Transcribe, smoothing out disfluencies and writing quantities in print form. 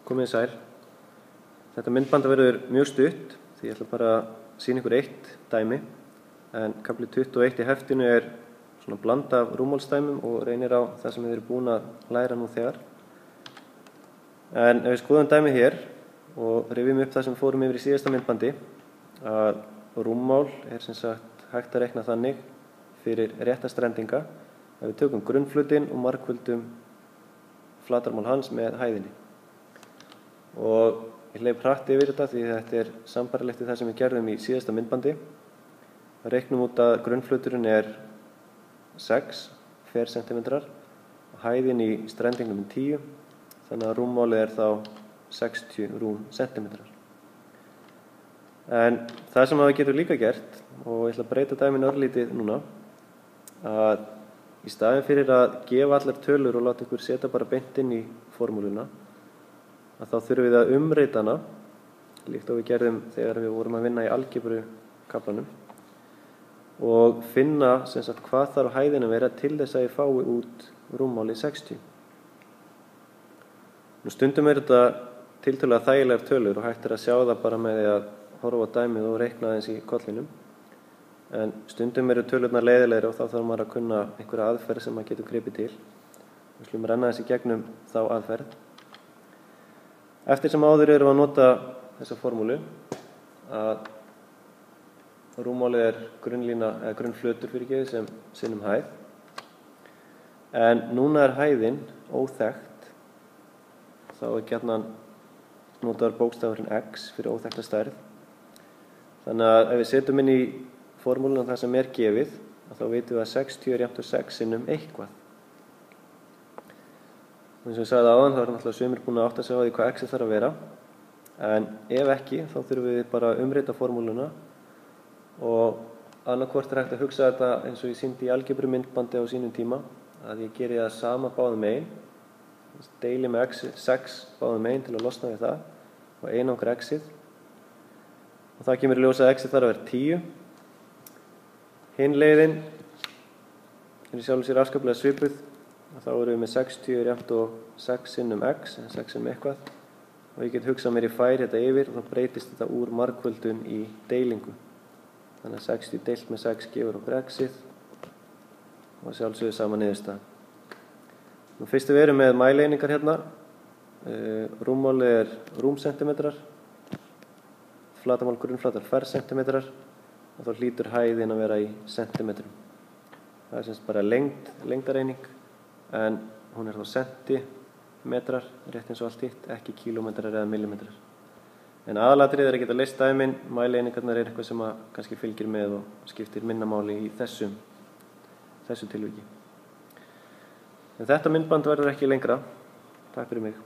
Komið sæl. Þetta myndband verður mjög stutt því ég ætla bara að sýna ykkur eitt dæmi, en kafli 21 í heftinu er svona blanda af rúmmálsdæmum og reynir á það sem við erum búin að læra nú þegar. En ef við skoðum dæmi hér og rifjum upp það sem við fórum yfir í síðasta myndbandi, að rúmmál er sem sagt hægt að reikna þannig fyrir réttarstrendinga að við tökum grunnflutinn og margföldum flatarmál hans með hæðinni. Og ég hleyp hratt yfir þetta því þetta er sambarlegt við það sem við gerðum í síðasta myndbandi. Við reiknum út að grunnfluturinn er 6 fercentimetrar og hæðin í strendingnum 10, þannig að rúmmálið er þá 60 rúmcentimetrar. En það sem við getum líka gert, og ég ætla að breyta dæminu örlítið núna, að í staðinn fyrir að gefa allar tölur og láta ykkur setja bara beint inn í formúluna, að þá þurfum við að umrita hana, líkt og við gerðum þegar við vorum að vinna í algebru kaflanum, og finna sem sagt hvað þarf hæðin að vera til þess að ég fái út rúmmálið 60. Nú stundum er þetta tiltölulega þægilegar tölur og hægt er að sjá það bara með því að horfa á dæmið og reikna aðeins í kollinum. En stundum eru tölurnar leiðilegri og þá þarf maður að kunna einhverja aðferð sem maður getur gripið til. Við skulum renna þessi gegnum þá aðferð. Eftir sem áður erum við að nota þessa formúlu að rúmmálið er grunnlína eða grunnflötur fyrirgefið sem sinnum hæð. En núna er hæðin óþekkt, þá er gjarnan notaður bókstafurinn x fyrir óþekkta stærð. Þannig að ef við setjum inn í formúluna það sem er gefið, þá veitum við að 60 er jafnt 6 sinnum eitthvað. Og eins og ég sagði áðan, þá er náttúrulega sumir búin að átta sig á því hvað x þarf að vera. En ef ekki, þá þurfum við bara að umrita formúluna og annarkvort er hægt að hugsa þetta eins og ég sýndi í algebru myndbandi á sínum tíma, að ég geri það sama báðum megin, deili með x 6 báðum megin til að losna við það og einangra x-ið. Og það kemur í ljós að x þarf að vera 10. Hinn leiðin er í sjálfu sér afskaplega svipuð, og þá erum við með 60 er jafnt 6 sinnum x, en 6 sinnum eitthvað, og ég get hugsað mér í færi þetta yfir og þá breytist þetta úr margföldun í deilingu. Þannig að 60 deilt með 6 gefur okkur x-ið og sjálfsögðu sama niðurstaða. Nú fyrst við erum með mæleiningar hérna, rúmmálið er rúmcentimetrar, flatarmál grunnflatar fercentimetrar, og þá hlýtur hæðin að vera í centimetrum. Það er semst bara lengdareining, en hún er þá centimetrar, rétt eins og allt hitt, ekki kílómetrar eða millimetrar. En aðalatrið er að geta leyst dæmin, mæleiningarnar er eitthvað sem að kannski fylgir með og skiptir minna máli í þessu tilviki. En þetta myndband verður ekki lengra. Takk fyrir mig.